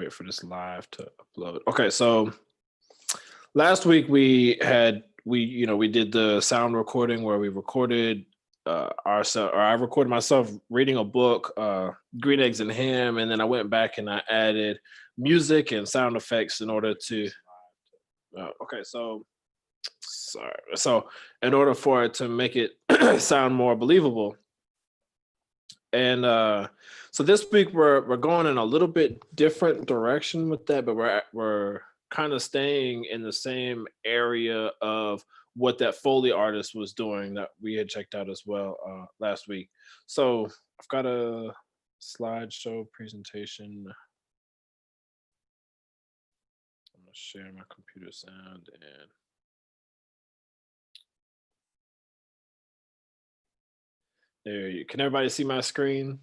wait for this live to upload. Okay, so last week we did the sound recording where we recorded ourselves, or I recorded myself reading a book, Green Eggs and Ham, and then I went back and I added music and sound effects in order to. Okay, so sorry. So in order for it to make it sound more believable, and so this week we're going in a little bit different direction with that, but we're kind of staying in the same area of what that Foley artist was doing that we had checked out as well last week. So I've got a slideshow presentation. I'm gonna share my computer sound and there you can everybody see my screen?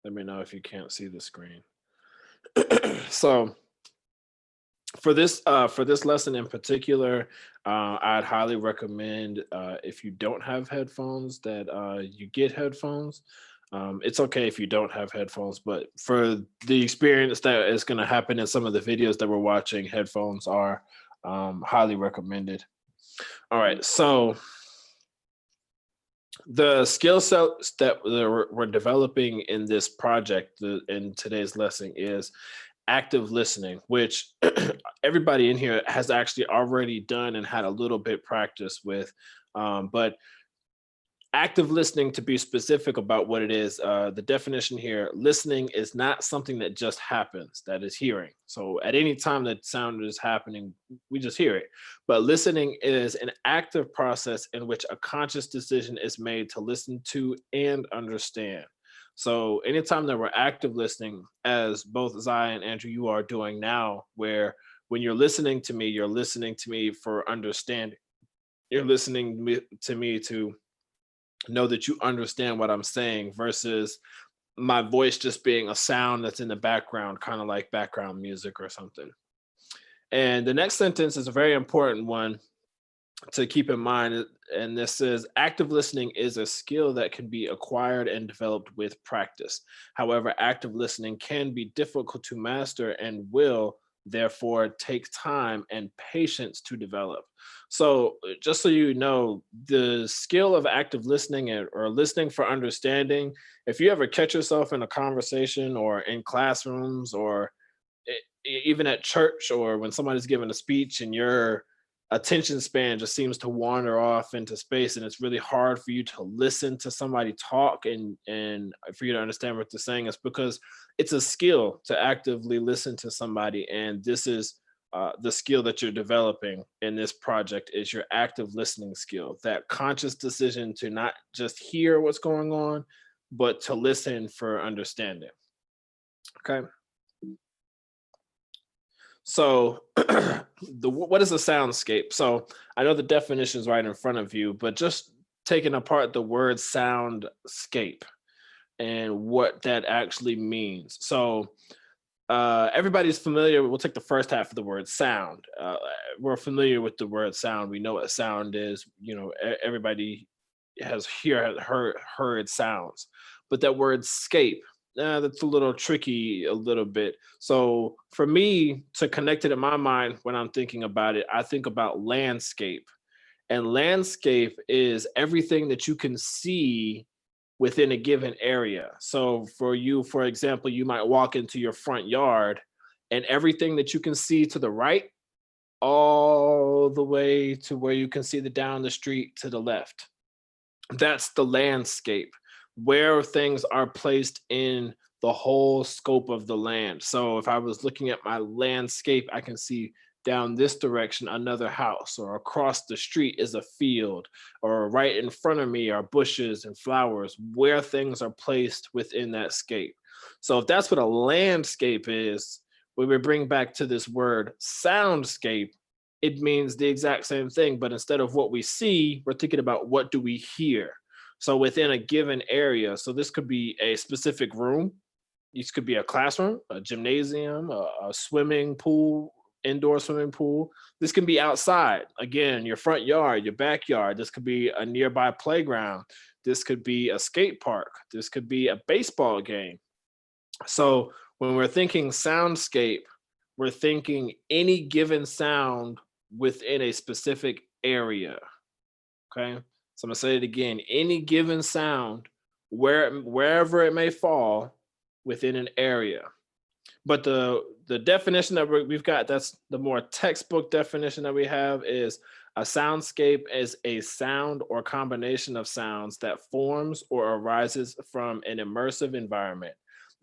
Let me know if you can't see the screen. So for this lesson in particular, I'd highly recommend if you don't have headphones that you get headphones. It's okay if you don't have headphones, but for the experience that is going to happen in some of the videos that we're watching, headphones are highly recommended. All right, so the skill sets that we're developing in this project in today's lesson is active listening, which everybody in here has actually already done and had a little bit practice with. But active listening, to be specific about what it is, the definition here, listening is not something that just happens, that is hearing. So at any time that sound is happening, we just hear it. But listening is an active process in which a conscious decision is made to listen to and understand. So anytime that we're active listening, as both Zai and Andrew, you are doing now, where when you're listening to me for understanding. You're listening to me to know that you understand what I'm saying versus my voice just being a sound that's in the background, kind of like background music or something. And the next sentence is a very important one to keep in mind. And this says active listening is a skill that can be acquired and developed with practice. However, active listening can be difficult to master and will therefore take time and patience to develop. So just so you know, the skill of active listening or listening for understanding, if you ever catch yourself in a conversation or in classrooms or even at church or when somebody's giving a speech and your attention span just seems to wander off into space and it's really hard for you to listen to somebody talk and for you to understand what they're saying, it's because it's a skill to actively listen to somebody. And this is the skill that you're developing in this project is your active listening skill, that conscious decision to not just hear what's going on, but to listen for understanding. Okay. So what is a soundscape? So I know the definition is right in front of you, but just taking apart the word soundscape and what that actually means. So everybody's familiar. We'll take the first half of the word sound. We're familiar with the word sound. We know what sound is. You know, everybody has heard sounds, but that word scape, that's a little tricky, a little bit. So for me to connect it in my mind when I'm thinking about it, I think about landscape. And landscape is everything that you can see within a given area. So for you, for example, you might walk into your front yard and everything that you can see to the right, all the way to where you can see down the street to the left. That's the landscape, where things are placed in the whole scope of the land. So if I was looking at my landscape, I can see down this direction another house, or across the street is a field, or right in front of me are bushes and flowers, where things are placed within that scape. So if that's what a landscape is, when we bring back to this word soundscape, it means the exact same thing, but instead of what we see, we're thinking about what do we hear. So within a given area, so this could be a specific room, this could be a classroom, a gymnasium, a swimming pool, indoor swimming pool. This can be outside, again, your front yard, your backyard. This could be a nearby playground. This could be a skate park. This could be a baseball game. So When we're thinking soundscape, we're thinking any given sound within a specific area. Okay. So I'm gonna say it again. Any given sound, wherever it may fall within an area. But the definition that we've got, that's the more textbook definition that we have, is a soundscape is a sound or combination of sounds that forms or arises from an immersive environment.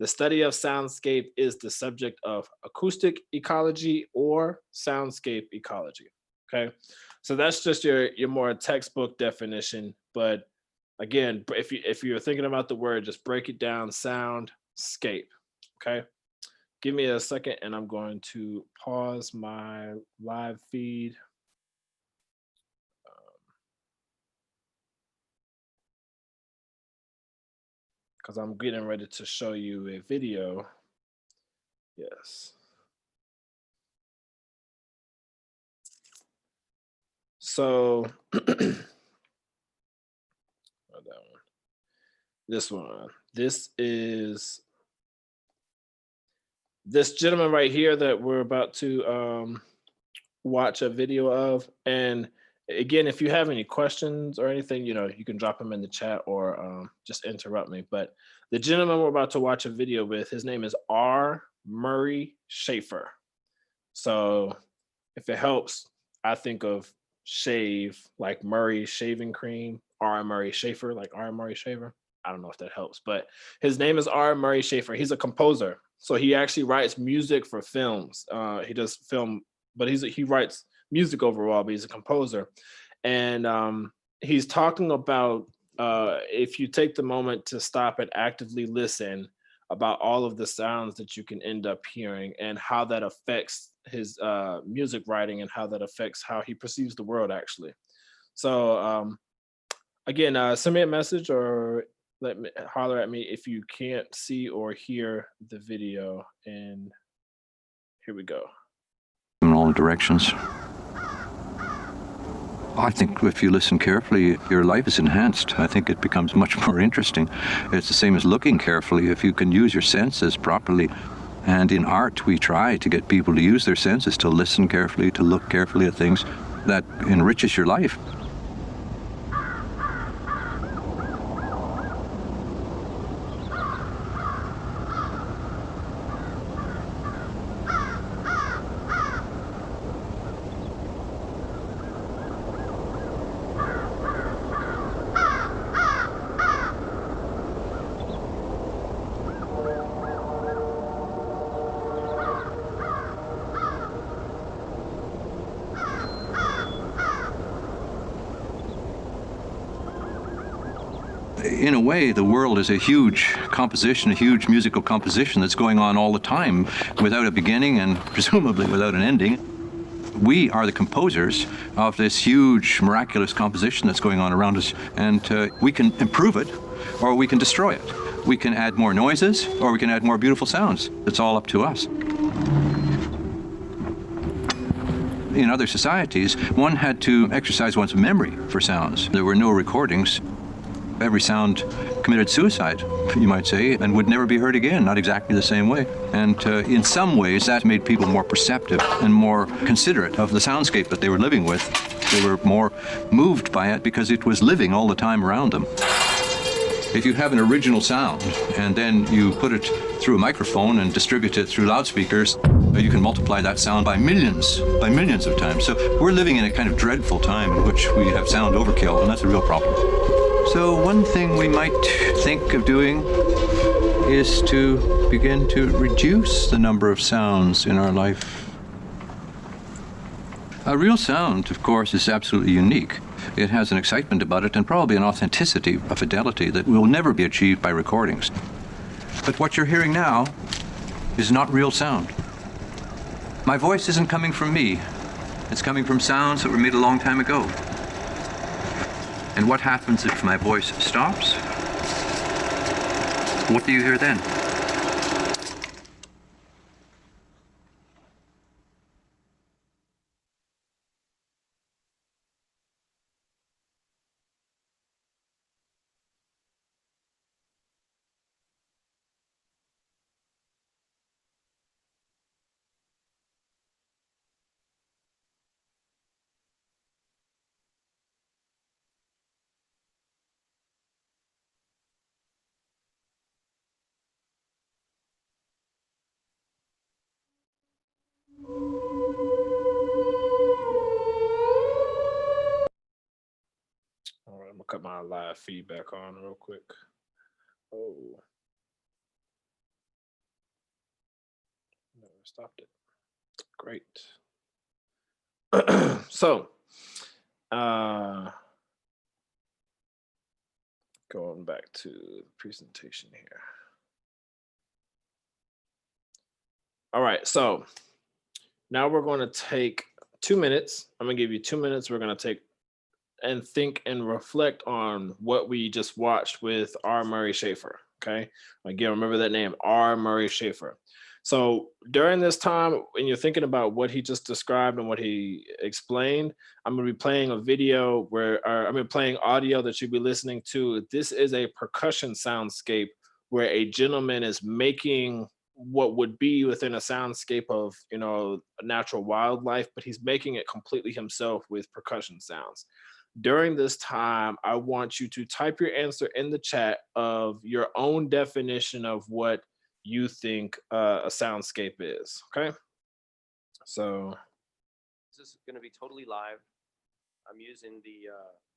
The study of soundscape is the subject of acoustic ecology or soundscape ecology. Okay, so that's just your more textbook definition. But again, if you're thinking about the word, just break it down: soundscape. Okay. Give me a second and I'm going to pause my live feed. Because I'm getting ready to show you a video. Yes. So, that one. This one. This is this gentleman right here that we're about to watch a video of. And again, if you have any questions or anything, you can drop them in the chat or just interrupt me. But the gentleman we're about to watch a video with, his name is R. Murray Schafer. So if it helps, I think of shave like Murray shaving cream, R. Murray Schafer, like R. Murray Shaver. I don't know if that helps, but his name is R. Murray Schafer. He's a composer. So he actually writes music for films. He does film, but he writes music overall, but he's a composer. And he's talking about if you take the moment to stop and actively listen about all of the sounds that you can end up hearing and how that affects his music writing and how that affects how he perceives the world actually. So again, send me a message or holler at me if you can't see or hear the video. And here we go. In all directions. I think if you listen carefully, your life is enhanced. I think it becomes much more interesting. It's the same as looking carefully. If you can use your senses properly, and in art we try to get people to use their senses, to listen carefully, to look carefully at things, that enriches your life. In a way, the world is a huge composition, a huge musical composition that's going on all the time without a beginning and presumably without an ending. We are the composers of this huge, miraculous composition that's going on around us, and we can improve it or we can destroy it. We can add more noises or we can add more beautiful sounds. It's all up to us. In other societies, one had to exercise one's memory for sounds. There were no recordings. Every sound committed suicide, you might say, and would never be heard again, not exactly the same way. And in some ways, that made people more perceptive and more considerate of the soundscape that they were living with. They were more moved by it because it was living all the time around them. If you have an original sound and then you put it through a microphone and distribute it through loudspeakers, you can multiply that sound by millions of times. So we're living in a kind of dreadful time in which we have sound overkill, and that's a real problem. So one thing we might think of doing is to begin to reduce the number of sounds in our life. A real sound, of course, is absolutely unique. It has an excitement about it and probably an authenticity, a fidelity that will never be achieved by recordings. But what you're hearing now is not real sound. My voice isn't coming from me. It's coming from sounds that were made a long time ago. And what happens if my voice stops? What do you hear then? my live feedback on real quick. Oh, never stopped it. Great. So, going back to the presentation here. All right, so now we're going to take 2 minutes. I'm going to give you 2 minutes. We're going to take and think and reflect on what we just watched with R. Murray Schafer. Okay. Again, remember that name, R. Murray Schafer. So during this time, when you're thinking about what he just described and what he explained, I'm going to be playing a video where I'm going to be playing audio that you'll be listening to. This is a percussion soundscape where a gentleman is making what would be within a soundscape of, you know, natural wildlife, but he's making it completely himself with percussion sounds. During this time, I want you to type your answer in the chat of your own definition of what you think a soundscape is. Okay. So this is going to be totally live. I'm using the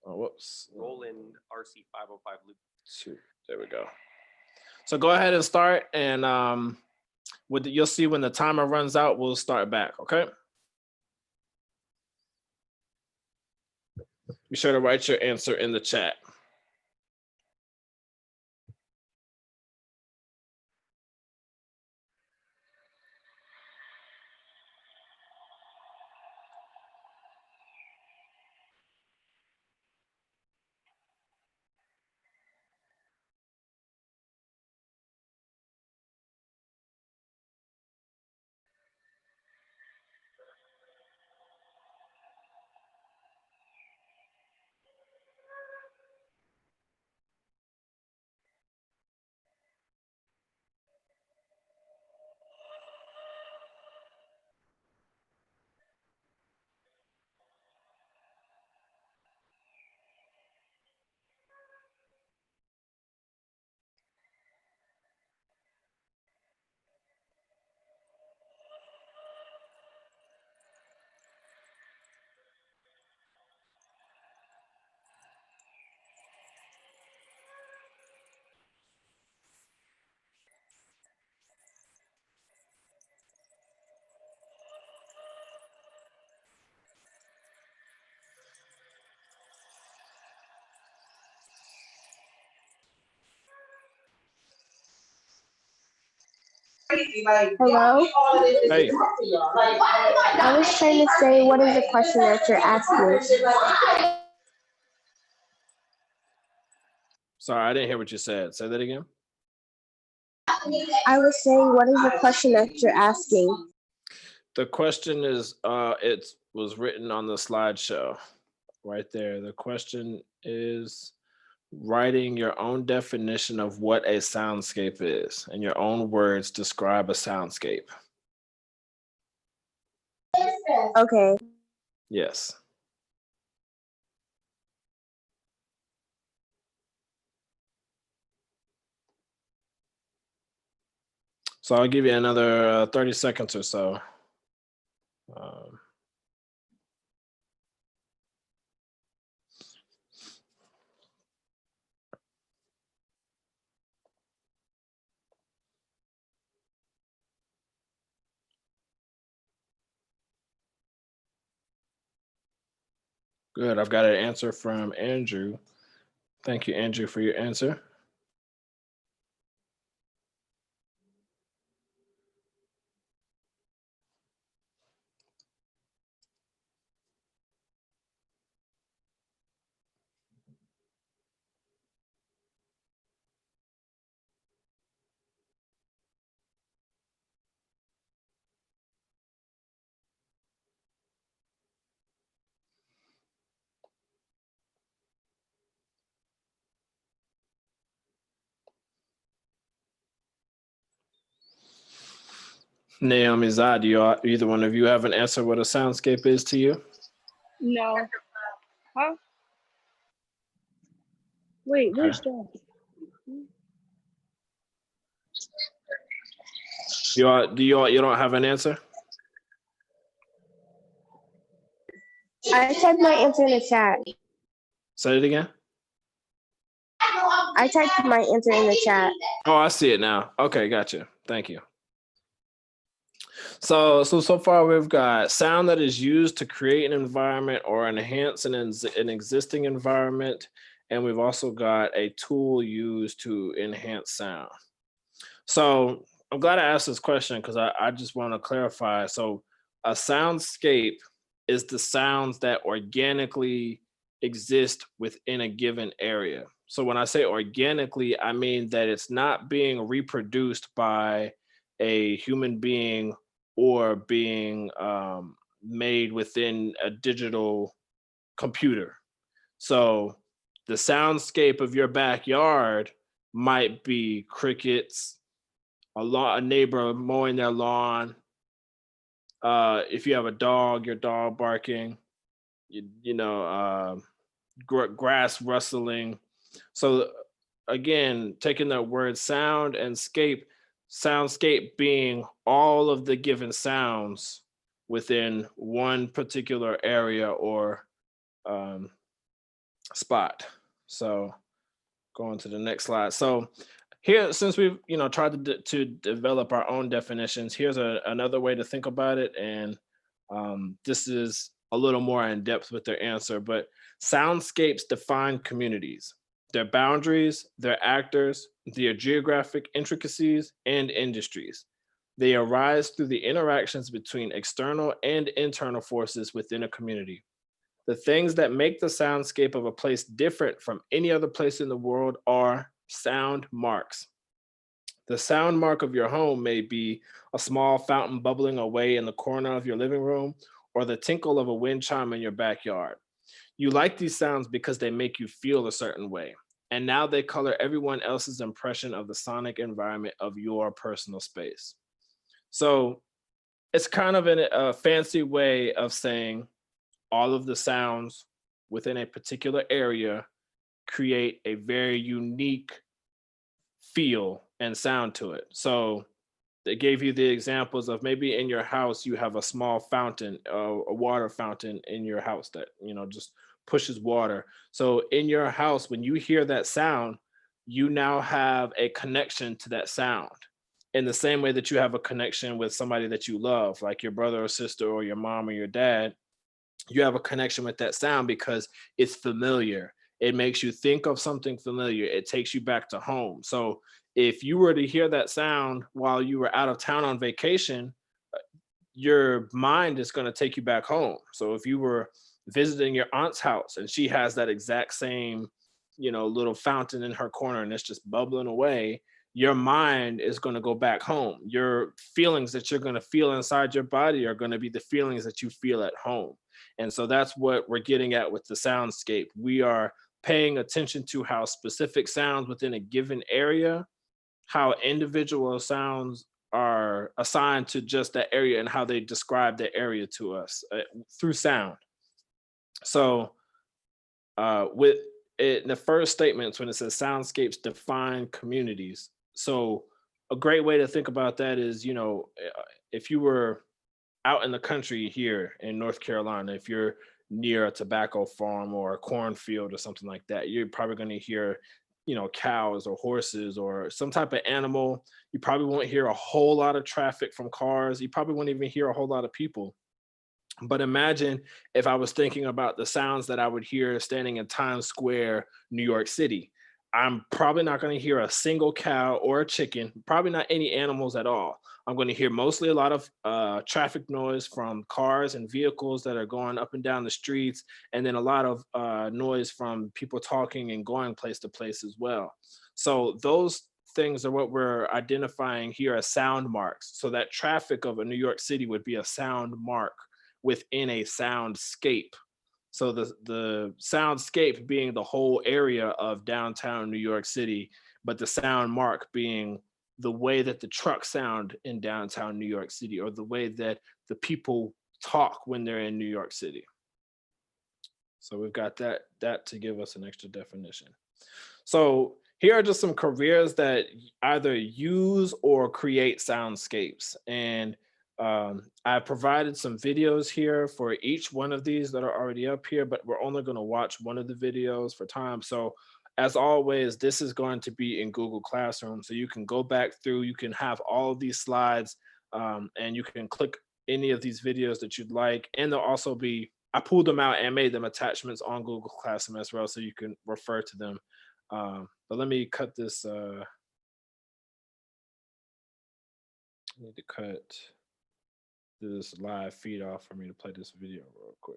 whoops. Roland RC505 loop. Shoot, there we go. So go ahead and start, and you'll see when the timer runs out, we'll start back. Okay. Be sure to write your answer in the chat. Hello? Hey. I was trying to say, what is the question that you're asking? Sorry, I didn't hear what you said. Say that again. I was saying, what is the question that you're asking? The question is, it was written on the slideshow right there. The question is writing your own definition of what a soundscape is. In your own words, describe a soundscape. Okay. Yes. So I'll give you another 30 seconds or so. Good, I've got an answer from Andrew. Thank you, Andrew, for your answer. Naomi Zad, do either one of you have an answer what a soundscape is to you? No. Huh? Wait, where's Dad? You don't have an answer? I typed my answer in the chat. Say it again. I typed my answer in the chat. Oh, I see it now. Okay, gotcha. Thank you. So far we've got sound that is used to create an environment or enhance an existing environment, and we've also got a tool used to enhance sound. So I'm glad I asked this question because I just want to clarify. So a soundscape is the sounds that organically exist within a given area. So when I say organically, I mean that it's not being reproduced by a human being or being made within a digital computer. So the soundscape of your backyard might be crickets, a neighbor mowing their lawn. If you have a dog, your dog barking, grass rustling. So again, taking that word sound and soundscape being all of the given sounds within one particular area or spot. So going to the next slide. So here, since we've tried to develop our own definitions, here's another way to think about it, and this is a little more in depth with their answer. But soundscapes define communities, their boundaries, their actors, their geographic intricacies, and industries. They arise through the interactions between external and internal forces within a community. The things that make the soundscape of a place different from any other place in the world are sound marks. The sound mark of your home may be a small fountain bubbling away in the corner of your living room or the tinkle of a wind chime in your backyard. You like these sounds because they make you feel a certain way. And now they color everyone else's impression of the sonic environment of your personal space. So it's kind of a fancy way of saying all of the sounds within a particular area create a very unique feel and sound to it. So they gave you the examples of maybe in your house you have a small fountain, a water fountain in your house that just pushes water. So in your house, when you hear that sound, you now have a connection to that sound in the same way that you have a connection with somebody that you love, like your brother or sister or your mom or your dad. You have a connection with that sound because it's familiar. It makes you think of something familiar. It takes you back to home. So if you were to hear that sound while you were out of town on vacation, your mind is going to take you back home. So if you were visiting your aunt's house and she has that exact same, little fountain in her corner and it's just bubbling away, your mind is going to go back home. Your feelings that you're going to feel inside your body are going to be the feelings that you feel at home. And so that's what we're getting at with the soundscape. We are paying attention to how specific sounds within a given area, how individual sounds are assigned to just that area and how they describe the area to us through sound. So with it, in the first statements, when it says soundscapes define communities. So a great way to think about that is, if you were out in the country here in North Carolina, if you're near a tobacco farm or a cornfield or something like that, you're probably going to hear, cows or horses or some type of animal. You probably won't hear a whole lot of traffic from cars. You probably won't even hear a whole lot of people. But imagine if I was thinking about the sounds that I would hear standing in Times Square, New York City. I'm probably not going to hear a single cow or a chicken, probably not any animals at all. I'm going to hear mostly a lot of traffic noise from cars and vehicles that are going up and down the streets, and then a lot of noise from people talking and going place to place as well. So those things are what we're identifying here as sound marks. So that traffic of a New York City would be a sound mark within a soundscape. So the soundscape being the whole area of downtown New York City, but the sound mark being the way that the trucks sound in downtown New York City, or the way that the people talk when they're in New York City. So we've got that to give us an extra definition. So here are just some careers that either use or create soundscapes. And I provided some videos here for each one of these that are already up here, but we're only going to watch one of the videos for time. So as always, this is going to be in Google Classroom. So you can go back through, you can have all of these slides, and you can click any of these videos that you'd like. And they'll also be, I pulled them out and made them attachments on Google Classroom as well, so you can refer to them. But let me cut this, I need to cut this live feed off for me to play this video real quick.